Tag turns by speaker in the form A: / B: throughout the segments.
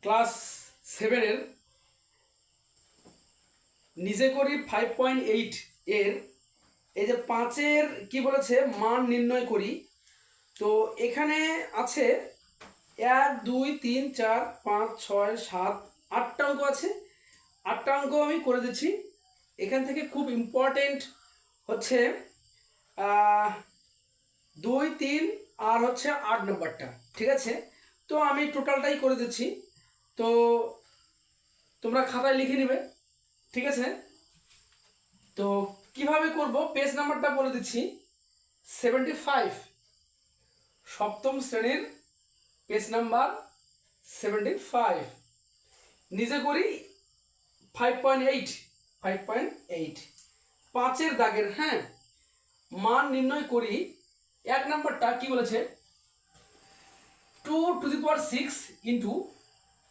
A: Class 7-এর নিজে করি 5.8 এর এই যে 5-এর কি বলেছে মান নির্ণয় করি। তো এখানে আছে 1 2 3 4 5 6 7 8টা অঙ্ক আছে। 8টা অঙ্ক আমি করে দিচ্ছি। এখান থেকে খুব ইম্পর্টেন্ট হচ্ছে 2 3 আর হচ্ছে 8 নম্বরটা, ঠিক আছে। তো আমি টোটালটাই করে দিচ্ছি, তো তোমরা খাতায় লিখে নিবে, ঠিক আছে। তো কিভাবে করব পেজ নাম্বারটা বলে দিচ্ছি, 75, সপ্তম শ্রেণীর পেজ নাম্বার 75। নিজে করি 5.8 5.8 দাগের, হ্যাঁ, মান নির্ণয় করি। 1 নাম্বারটা কি বলেছে, 2 to the power 6 into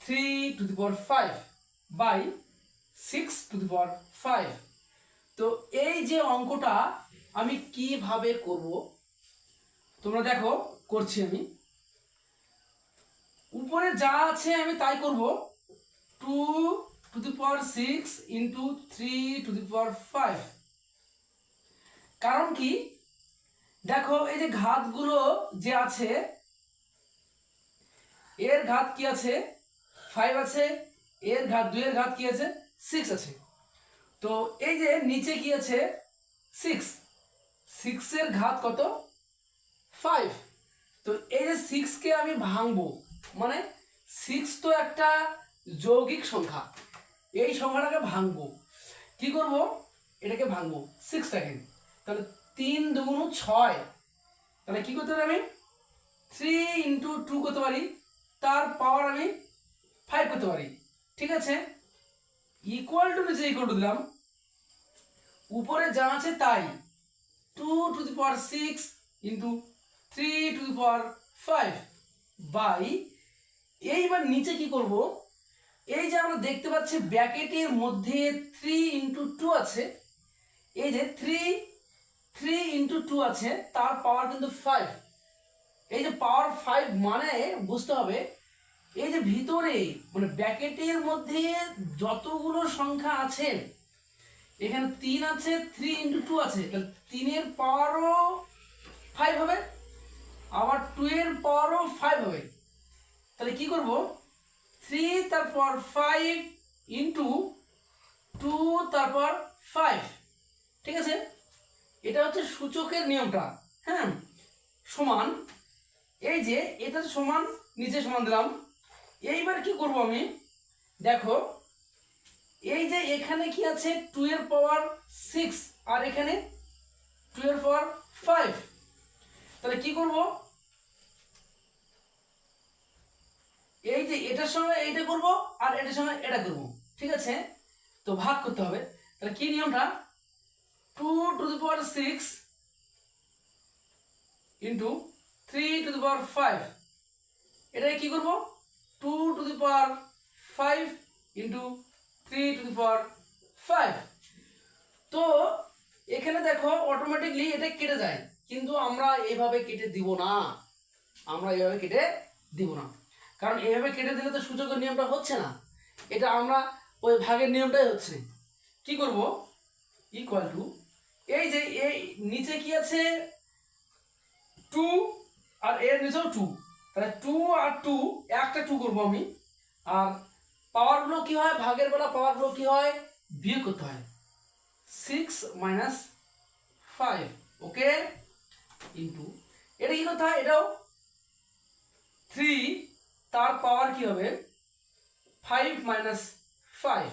A: 3 to the power 5 by 6 to the power 5। তো এই যে অঙ্কটা আমি কিভাবে করব তোমরা দেখো, করছি আমি। উপরে যা আছে আমি তাই করব, 2 to the power 6 into 3 to the power 5। কারণ কি দেখো, এই যে ঘাতগুলো যে আছে, এর ঘাত কি আছে 5 আছে, এর ঘাত 2 এর ঘাত কি আছে 6 আছে। তো এই যে নিচে কি আছে 6, 6 এর ঘাত কত 5। তো এই যে 6 কে আমি ভাঙবো, মানে 6 তো একটা যৌগিক সংখ্যা, এই সংখ্যাটাকে ভাঙবো। কি করব, এটাকে ভাঙবো 6টাকে, তাহলে 3 2 6। তাহলে কি করতে পারি আমি 3 into 2 করতে পারি, তার পাওয়ার আমি 5 করতে পারি, ঠিক আছে। ইকুয়াল টু নিচে ইকুয়াল টু দিলাম, উপরে যা আছে তাই, 2 to the power 6 into 3 to the power 5 by, এইবার নিচে কি করব, এই যে আমরা দেখতে পাচ্ছি ব্র্যাকেটের মধ্যে 3 into 2 আছে, এই যে 3 into 2 আছে, তার পাওয়ার কিন্তু 5। এই যে পাওয়ার 5 মানে বুঝতে হবে এই যে ভিতরে মানে ব্র্যাকেটের মধ্যে যতগুলো সংখ্যা আছে, এখানে 3 আছে, 3 into 2 আছে, তাহলে 3 এর পাওয়ারও 5 হবে, আবার 2 এর পাওয়ারও 5 হবে। তাহলে কি করব, 3 তারপর 5 into 2 তারপর 5, ঠিক আছে। এটা হচ্ছে সূচকের নিয়মটা, হ্যাঁ, সমান। এই যে এটা সমান, নিচে সমান দিলাম। এইবার কি করব আমি, দেখো এই যে এখানে কি আছে 2 এর পাওয়ার 6 আর এখানে 2 এর পাওয়ার 5। তাহলে কি করব, এই যে এটার সঙ্গে এইটা করব আর এটার সঙ্গে এটা করব, ঠিক আছে। তো ভাগ করতে হবে। তাহলে কি নিয়মটা, 2 to the power 6 into 3 to the power 5, এটাকে কি করব 2 to the power 5 into 3 to the power 5। তো এখানে দেখো অটোমেটিকলি এটা কেটে যায়, কিন্তু আমরা এইভাবে কেটে দিব না, কারণ এইভাবে কেটে দিলে তো সূচকের নিয়মটা হচ্ছে না, এটা আমরা ওই ভাগের নিয়মটাই হচ্ছে। কি করব, ইকুয়াল টু, এই যে এই নিচে কি আছে 2 আর এর নিচেও 2, তাহলে 2 আর 2 একটা 2 করব আমি। আর পাওয়ারগুলো কি হয়, ভাগের বেলা পাওয়ারগুলো কি হয় বিয়োগ করতে হয়, 6 minus 5, ওকে, ইন্টু এটা কি করতে হয়, এটাও 3 তার পাওয়ার কি হবে 5 minus 5,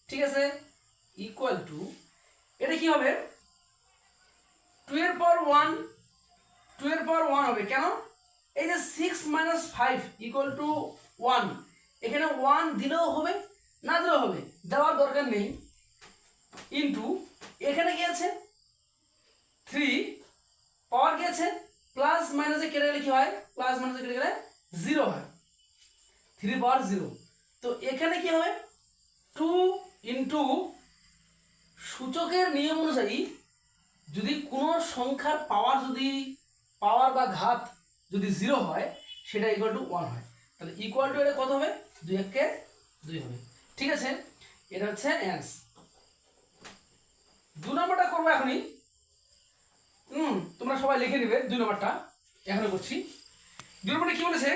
A: ঠিক আছে, ইকুয়াল টু, এটা কি হবে 2 এর পাওয়ার 1, 2 এর পাওয়ার 1 হবে, কেন, এই যে 6 minus 5 ইকুয়াল টু 1, এখানে 1 দিলেও হবে না দিলেও হবে, দেওয়ার দরকার নেই, ইন্টু এখানে কি আছে 3, পাওয়ার কি আছে প্লাস মাইনাসে কেটে গেলে কি হয়, প্লাস মাইনাসে কেটে গেলে 0 হয়, 3 পাওয়ার 0। তো এখানে কি হবে 2 ইন্টু, সূচকের নিয়ম অনুযায়ী যদি কোনো সংখ্যার পাওয়ার বা ঘাত যদি 0 হয়, সেটা ইকুয়াল টু 1 হয়। তাহলে ইকুয়াল টু এটা কত হবে, 2 একে 2 হবে। ঠিক আছে, এটা হচ্ছে অ্যান্সার। 2 নম্বরটা করবো এখনই। তোমরা সবাই লিখে নেবে 2 নম্বরটা, এখনো করছি। 2 নম্বরটা কি বলেছে,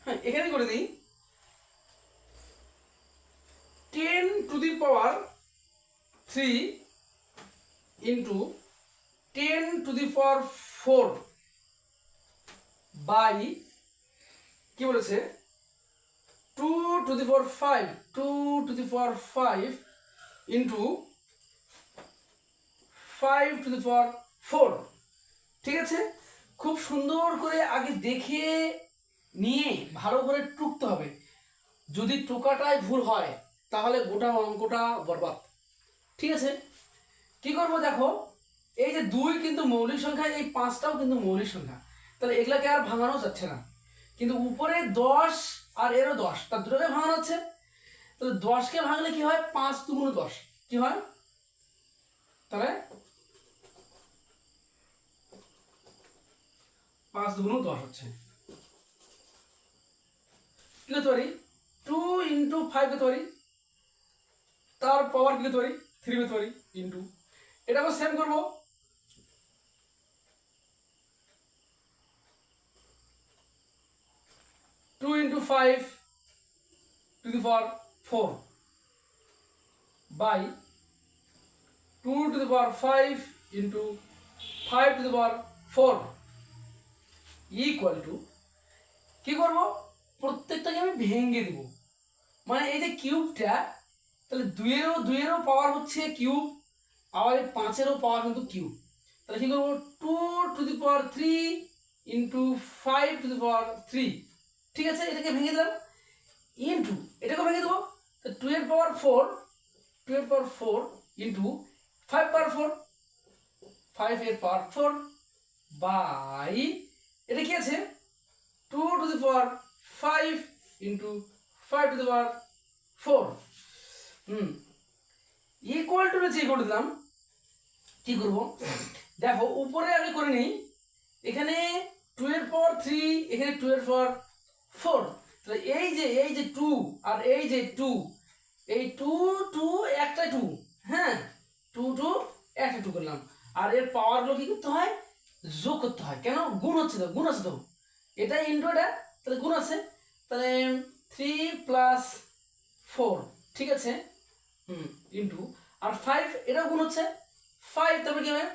A: হ্যাঁ এখানে করে দিই, 10 to the power 3 into 10 to the power 4 by কি বলেছে 2 to the power 5, 2 to the power 5 into 5 to the power 4। ঠিক আছে, খুব সুন্দর করে আগে দেখে নিয়ে ভালো করে টুকতে হবে। যদি টোকাটাই ভুল হয় তাহলে গোটা অঙ্কটা বরবাদ। ঠিক আছে, কি করবো দেখো, এই যে 2 কিন্তু মৌলিক সংখ্যা, এই 5টাও কিন্তু মৌলিক সংখ্যা, তাহলে এগুলাকে আর ভাঙানো যাচ্ছে না। কিন্তু উপরে 10 আর এরও 10, তার দুটোকে ভাঙানো হচ্ছে। তাহলে 10কে ভাঙলে কি হয়, 5 দুগুণ 10 কি হয়, তাহলে 5 দুগুণ 10 হচ্ছে। কি করতে পারি, 2 ইন্টু 5 করতে পারি, তার পাওয়ার কি করতে পারি 3 করতে পারি, ইন্টু এটা আবার সেম করবো, 2 into 5 to the power 4 by 2 to the power 5 into 5 to the power 4 equal to, কি করবো, প্রত্যেকটাকে আমি ভেঙে দিব। মানে এই যে কিউবটা, তাহলে 2-এরও পাওয়ার হচ্ছে কিউব, আবার 5-এরও পাওয়ার কিন্তু কিউব। তাহলে কি করবো, 2 to the power 3 into 5 to the power 3। ঠিক আছে, এটাকে ভেঙে দিলাম, ইন্টু এটাকে ভেঙে দেবো, 2 এর পাওয়ার 4, 2 এর পাওয়ার 4 ইন্টু 5 পাওয়ার 4, 5 এর পাওয়ার 4 বাই এটা কি আছে 2 to the power 5 into 5 to the power 4 equal to check করে দিলাম। কি করবো দেখো, উপরে আমি করে নিই, এখানে 2 এর পাওয়ার 3, এখানে 2 এর পাওয়ার 4, তাহলে এই যে 2 আর এই যে 2, এই 2 2 একটা 2, হ্যাঁ 2 2 একটা 2 করলাম। আর এর পাওয়ারগুলো কি করতে হয়, যোগ করতে হয়। কেন, গুণ হচ্ছে তো, গুণ আছে তো, এটা ইন্টু এটা, তাহলে গুণ আছে, তাহলে 3 প্লাস 4, ঠিক আছে, ইন্টু আর 5 এটাও গুণ হচ্ছে 5, তারপরে কি হবে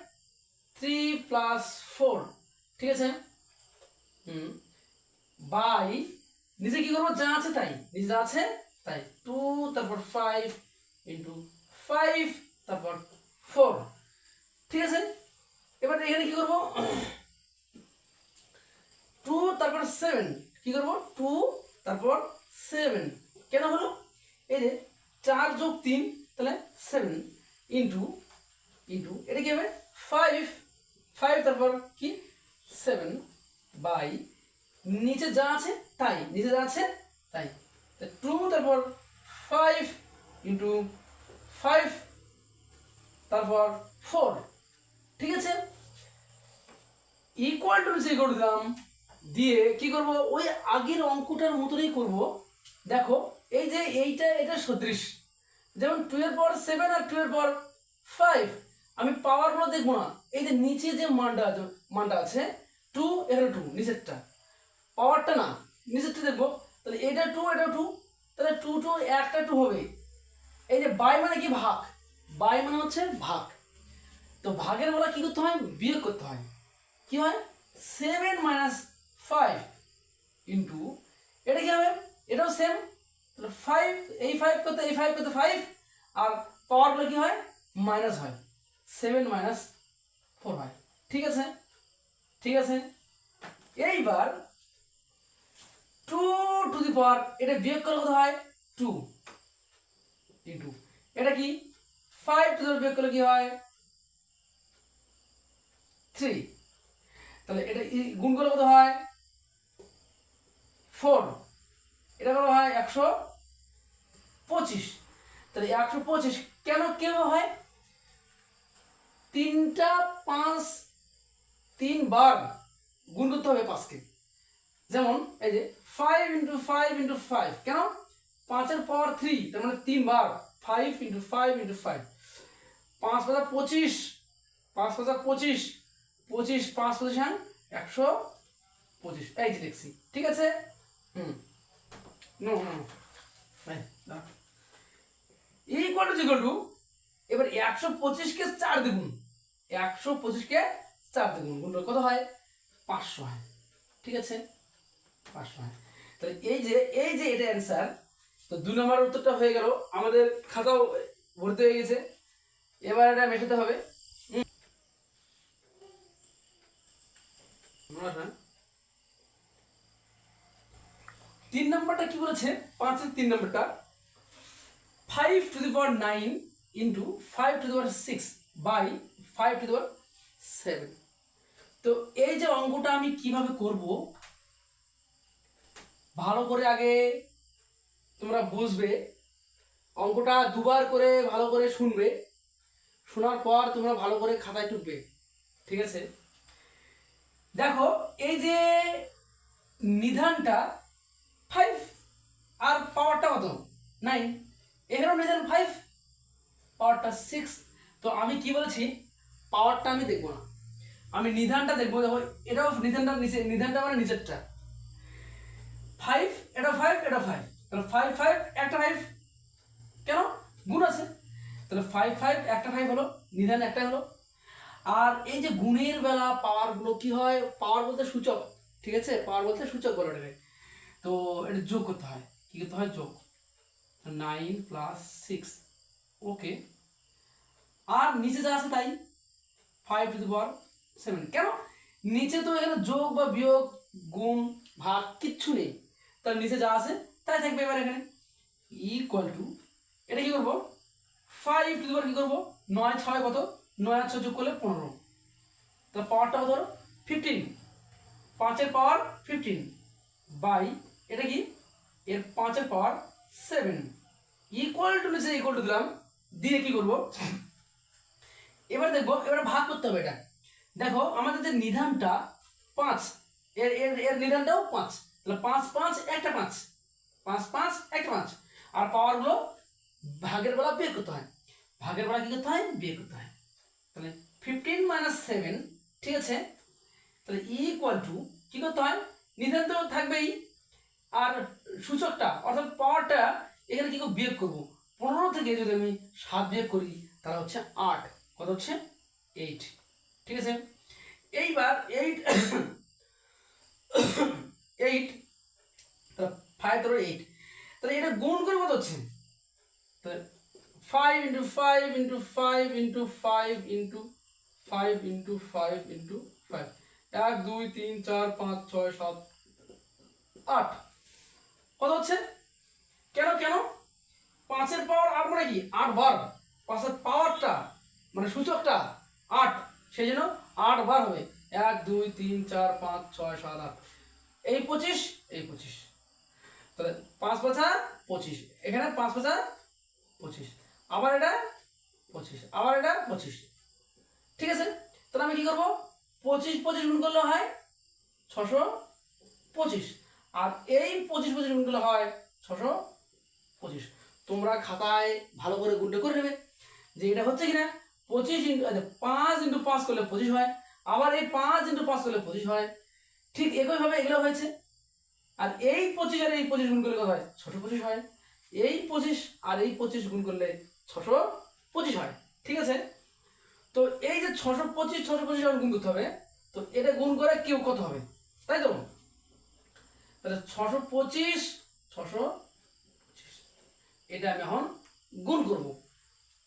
A: 3 প্লাস 4, ঠিক আছে, বাই নিচে কি করবো, যা আছে তাই, নিচে যা আছে তাই, 2 তারপর 5 ইন্টু 5 তারপর 4। ঠিক আছে, এবার এখানে কি করবো 2 তারপর 7, কি করবো 2 তারপর 7, কেন হলো, এই যে 4 যোগ 3 তাহলে 7 ইন্টু ইন্টু এটা কি হবে 5, 5 তারপর কি 7 বাই নিচে যা আছে তাই, নিচে যা আছে তাই, 2 তারপর 5 ইন্টু 5 তারপর 4। ঠিক আছে, ইকুয়াল টু সে করে দিলাম, দিয়ে কি করব, ওই আগের অঙ্কটার মতনই করব। দেখো এই যে এটা সদৃশ, যেমন 2 এর পাওয়ার 7 আর 2 এর পাওয়ার 5, আমি পাওয়ারগুলো দেখবো না, এই যে নিচে যে মানটা আছে 2, এখানে 2, নিচেরটা পাওয়ারটা না, নিচেরটা দেখবো, তাহলে এটা 2 এটা 2, তাহলে 2 2 একটা 2 হবে। এই যে বাই মানে কি, ভাগ, বাই মানে হচ্ছে ভাগ, তো ভাগের বেলা কি করতে হয়, বিয়োগ করতে হয়, কি হয় 7 মাইনাস 5 ইন্টু এটা কি হবে, এটাও সেম, তাহলে 5, এই 5 করতে এই 5 করতে 5, আর পাওয়ারগুলো কি হয় মাইনাস হয়, 7 মাইনাস 4 হয়। ঠিক আছে, ঠিক আছে, এইবার 2 টু দি পাওয়ার, এটা বিয়োগ করলে কত হয় 2 ইন্টু এটা কি 5 টু দি পাওয়ার বিয়োগ করলে কি হয় 3, তাহলে এটা গুণ করলে কত হয় 4, এটা কত হয় 125, তাহলে 125 কেন কেউ হয়, তিনটা 5 3 বার গুণ করতে হবে 5কে। যেমন এই যে 5 × 5 × 5, কেন 5 এর পাওয়ার 3, তার মানে 3 বার 5 × 5 × 5, 5 × 5 = 25, 5 × 5 = 25, 25 5 25 125, এই যে লিখছি, ঠিক আছে। নো ইকুয়াল টু এবার 125কে 4 দ্বিগুণ, 125কে 4 দ্বিগুণ গুণ কত হয়? 500 হয়, ঠিক আছে, 500 হয়। তাহলে এই যে এটা অ্যান্সার। তো 2 নম্বর উত্তরটা হয়ে গেল, আমাদের খাতাও ভর্তি হয়ে গেছে। এবার এটা মেশাতে হবে। 3 নম্বরটা কি বলেছে? 5-এর 3 নম্বরটা 5⁹ × 5⁶ বাই 5⁷। তো এই যে অঙ্কটা আমি কিভাবে করব, ভালো করে আগে তোমরা বুঝবে। অঙ্কটা দুবার করে ভালো করে শুনবে, শোনার পর তোমরা ভালো করে খাতায় টুকবে, ঠিক আছে। দেখো এই যে নিধানটা 5 আর পাওয়ারটা কত? 9, এখানেও নিধান 5, পাওয়ারটা 6। তো আমি কি বলেছি, পাওয়ারটা আমি দেখবো না, আমি নিধানটা দেখবো। দেখো এটাও নিধানটা নিচে, নিধানটা মানে নিচেরটা 5, এটা 5, এটা 5, তাহলে 5 5 একটা 5, কেন গুণ আছে, তাহলে 5 5 একটা 5 হলো, নিধান একটাই হলো। আর এই যে গুণের বেলা পাওয়ারগুলো কি হয়, পাওয়ার বলতে সূচক, ঠিক আছে, পাওয়ার বলতে সূচক বলে এটাকে। তো এটা যোগ করতে হয়, কি করতে হয়, যোগ, 9 + 6, ওকে। আর নিচে যা আছে তাই 5⁷, কেন নিচে তো এখানে যোগ বা বিয়োগ গুণ ভাগ কিচ্ছু নেই, তার নিচে যা আছে তাই থাকবে। এবার এখানে ইকুয়াল টু এটা কি করবো, 5⁷ কি করবো, 9 6 কত, 9 আর 6 যোগ করলে 15, তার পাওয়ারটা কত ধরো 15, 5-এর পাওয়ার 15 বাই এটা কি, এর 5-এর পাওয়ার 7, ইকুয়াল টু নিচে ইকুয়াল টু দিলাম, দিয়ে কি করবো, এবার দেখবো, এবার ভাগ করতে হবে এটা। দেখো আমাদের যে নিধানটা 5, এর এর এর নিধানটাও 5, তাহলে 5 5 একটা 5, 5 5 একটা 5, আর পাওয়ারগুলো ভাগের বেলা বের করতে হয়, ভাগের বেলা কি করতে হয়, বের করতে হয়। তাহলে 15 - 7, ঠিক আছে। তাহলে ইকুয়াল টু কি করতে হয়, নিধান তো থাকবেই, আর সূচকটা অর্থাৎ পাওয়ারটা এখানে কি করে বিয়োগ করবো, 15 থেকে যদি আমি 7 বিয়োগ করি তাহলে হচ্ছে 8, কত হচ্ছে 8, ঠিক আছে। এইবার 8 8, তাহলে 5 ধরো 8, তাহলে এটা গুণ করে কত হচ্ছে, তাহলে 5 × 5 × 5 × 5 × 5 × 5 × 5, 1 2 3 4 5 6 7 8, কত হচ্ছে, কেন কেন 5-এর পাওয়ার 8 মানে কি 8 বার, 5-এর পাওয়ারটা মানে সূচকটা 8, সেই জন্য 8 বার হবে, 1 2 3 4 5 6 7 8, এই 25 এই 25, তাহলে 5 5 25, এখানে 5 5 25, আবার এটা 25, আবার এটা 25, ঠিক আছে। তাহলে আমি কি করবো, 25 25 গুণ করলে হয় 625, আর এই 25 25 গুণ করলে হয় 625। তোমরা খাতায় ভালো করে গুণটা করে নেবে যে এটা হচ্ছে কিনা, 5 × 5 করলে 25 হয়, আবার এই 5 × 5 করলে 25 হয়, ঠিক একইভাবে এগুলো হয়েছে। আর এই 25 আর এই 25 গুণ করলে কত হয়, 625 হয়, এই 25 আর এই 25 গুণ করলে 625 হয়, ঠিক আছে। তো এই যে 625 625 যখন গুণ করতে হবে, তো এটা গুণ করে কেউ কত হবে, তাই তো, তাহলে 625 625, এটা আমি এখন গুণ করব,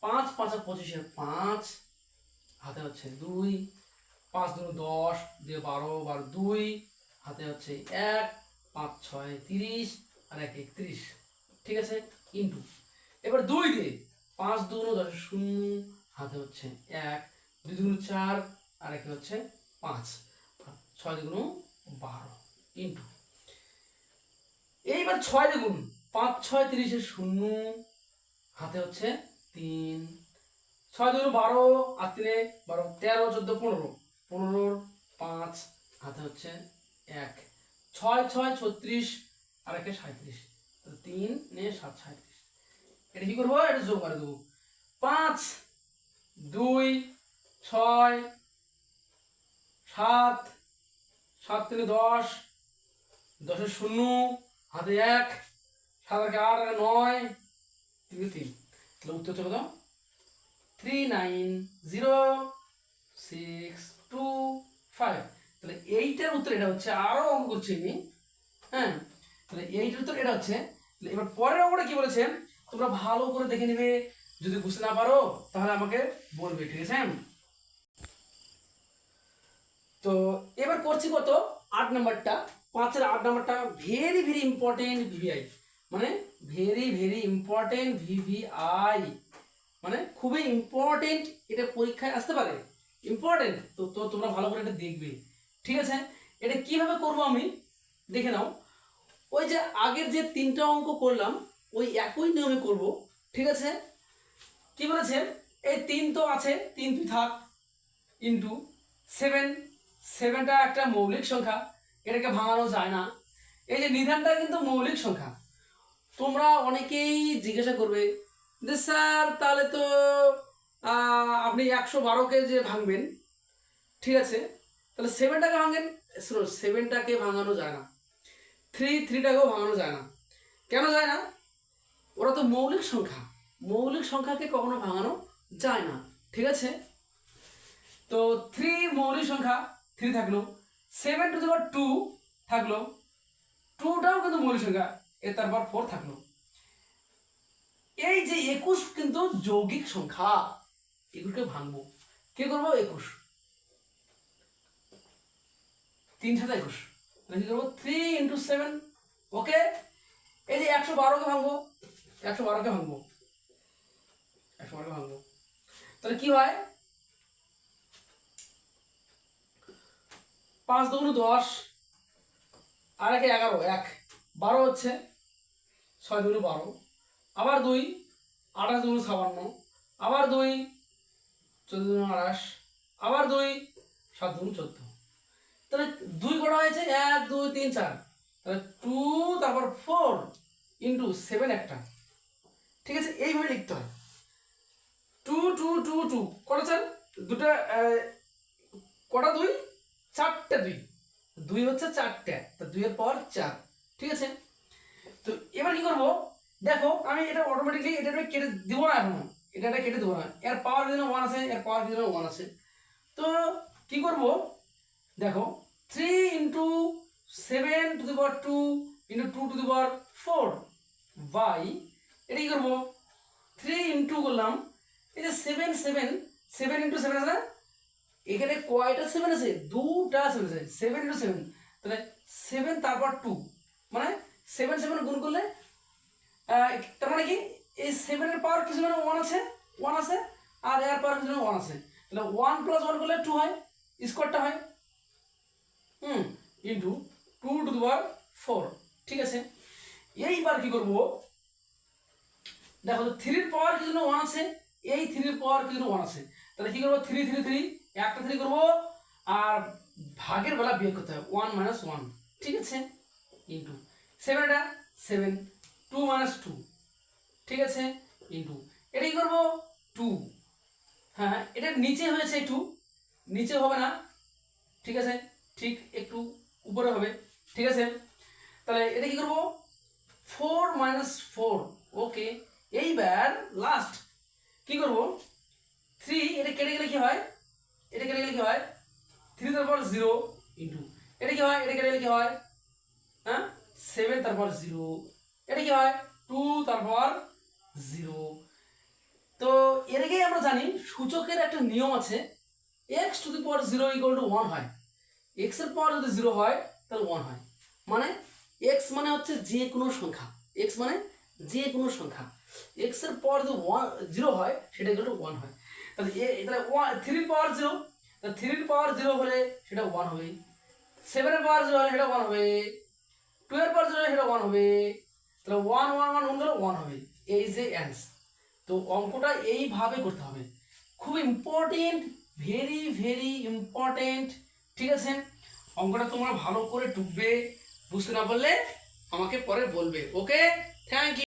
A: 5 5 25 5, হাতে হচ্ছে 2, 5 2 10 দিয়ে 12 12 2, হাতে হচ্ছে 1, 5 6 30, আর 1 31, ঠিক আছে, ইন্টু এবার 2 দিয়ে 5 2 10 0, হাতে হচ্ছে 1, 2 2 4, আর 1 হচ্ছে 5, 6 2 12, ইন্টু এইবার 6 দিয়ে গুণ, 5 6 30 0, হাতে হচ্ছে 3, 6 2 12 আর 3 12 13 14 15 15 5 হাতে হচ্ছে 1 6 6 36 আর 1 37 তো 3 নে 7 37 এটা কি করবো এটা যোগ করে দেবো 5 2 6 7 7 3 10 10 শূন্য হাতে 1 7 8 8 9 3 3 তাহলে উত্তর হচ্ছে কত 390625 তাহলে এইটার উত্তর এটা হচ্ছে আরো অঙ্ক করছি আমি হ্যাঁ তাহলে এইটার উত্তর এটা হচ্ছে এবার পরের অঙ্কটা কি বলেছে তোমরা ভালো করে দেখে নেবে যদি বুঝতে না পারো তাহলে আমাকে বলবে ঠিক আছে তো এবার করছি কত 8 নাম্বারটা 5 এর 8 নাম্বারটা ভেরি ভেরি ইম্পর্টেন্ট ভিভিআই মানে ভেরি ভেরি ইম্পর্টেন্ট ভিভিআই মানে খুবই ইম্পর্টেন্ট এটা পরীক্ষায় আসতে পারে ইম্পর্টেন্ট তো তো তোমরা ভালো করে এটা দেখবে ঠিক আছে এটা কিভাবে করব আমি দেখে নাও ওই যে আগের যে 3টা অঙ্ক করলাম ওই একই নিয়মে করব ঠিক আছে কি বলেছে এই 3 তো আছে 3 তুই থাক ইনটু 7 7টা একটা মৌলিক সংখ্যা এটাকে ভাঙানো যায় না এই যে নিধানটা কিন্তু মৌলিক সংখ্যা তোমরা অনেকেই জিজ্ঞাসা করবে যে স্যার তাহলে তো আপনি 112কে যে ভাঙবেন ঠিক আছে তাহলে 7টাকে ভাঙেন শুনো 7টাকে ভাঙানো যায় না 3টাকেও ভাঙানো যায় না কেন যায় না ওরা তো মৌলিক সংখ্যাকে কখনো ভাঙানো যায় না ঠিক আছে তো 3 মৌলিক সংখ্যা 3 থাকলো 7 টু দি পাওয়ার 2 থাকলো 2টাও কিন্তু মৌলিক সংখ্যা এর তারপর 4 থাকলো এই যে 21 কিন্তু যৌগিক সংখ্যা এগুলোকে ভাঙবো কি করবো 21 3 7 21 তাহলে কি করবো 3 ইন্টু 7 ওকে এই যে 112কে ভাঙবো 112কে ভাঙবো তাহলে কি হয় 5 2 10 আর 1 11 1 12 হচ্ছে 6 2 12 আবার 2 28 2 56 আবার 2 14 2 28 আবার 2 7 2 14 তাহলে 2 কটা হয়েছে 1 2 3 4 তাহলে 2 তারপর 4 ইন্টু 7 একটা ঠিক আছে এইভাবে লিখতে হয় 2 2 2 2 কটা চার দুটা কটা 2 4টে 2 হচ্ছে 4টে তো 2 এর পর 4 ঠিক আছে তো এবার কি করব দেখো আমি এটা অটোমেটিক্যালি এটা কেটে দেব না এখন এটা কেটে দেব না এর পাওয়ার দিনে 1 আছে এর পাওয়ার দিনে 1 আছে তো কি করব দেখো 3 into 7 to the power 2 into 2 to the power 4 by এটা কি করব 3 ইনটু করলাম এই যে 7 ইনটু 7 আছে না এখানে কয়টা 7 আছে দুটা 7 আছে 7 ইনটু 7 তাহলে 7 তারপর 2 মানে 7 7 গুণ করলে তার মানে কি এই 7 এর পাওয়ার কিছু মানে 1 আছে আর এর পাওয়ার কিছু মানে 1 আছে তাহলে 1 প্লাস 1 করলে 2 হয় স্কোয়ারটা হয় ইনটু 2 টু দি পাওয়ার 4 ঠিক আছে এইবার কি করব দেখো 3 এর পাওয়ার কিছু 1 আছে এই 3 এর পাওয়ার কিছু 1 আছে তাহলে কি করব 3 3 3 একটা 3 করব আর ভাগের বেলা বিয়োগ করতে হবে 1 - 1 ঠিক আছে ইনটু 7টা 7 2 - 2 ঠিক আছে ইনটু এটা কি করব 2 হ্যাঁ এটা নিচে হয়েছে 2 নিচে হবে না ঠিক আছে ঠিক একটু উপরে হবে ঠিক আছে তাহলে এটা কি করব 4 - 4 ওকে এইবার লাস্ট কি করব 3 এটা কেটে গেলে কি হয় 3 তারপর 0 ইনটু এটা কি হয় এটা কেটে গেলে কি হয় হ্যাঁ 7 তারপর 0 এটা কি হয় 2 তারপর 0 তো এর আগেই আমরা জানি সূচকের একটা নিয়ম আছে x টু দি পাওয়ার 0 = 1 হয় x এর পাওয়ার যদি 0 হয় তাহলে 1 হয় মানে x মানে হচ্ছে যে কোনো সংখ্যা x মানে যে কোনো সংখ্যা x এর পাওয়ার যদি 0 হয় সেটা = 1 হয় তাহলে তাহলে 3 এর পাওয়ার 0 তাহলে 3 এর পাওয়ার 0 হলে সেটা 1 হবে 7 এর পাওয়ার 0 হলে সেটা 1 হবে 2 এর পাওয়ার 0 হলে সেটা 1 হবে তাহলে 1 1 1 1 হলে 1 হবে এই যে অ্যান্সার তো অঙ্কটা এইভাবে করতে হবে খুব ইম্পর্টেন্ট, ভেরি ভেরি ইম্পর্টেন্ট। ঠিক আছে, অঙ্কটা তোমরা ভালো করে টুকবে, বুঝতে না পারলে আমাকে পরে বলবে। ওকে, থ্যাংক ইউ।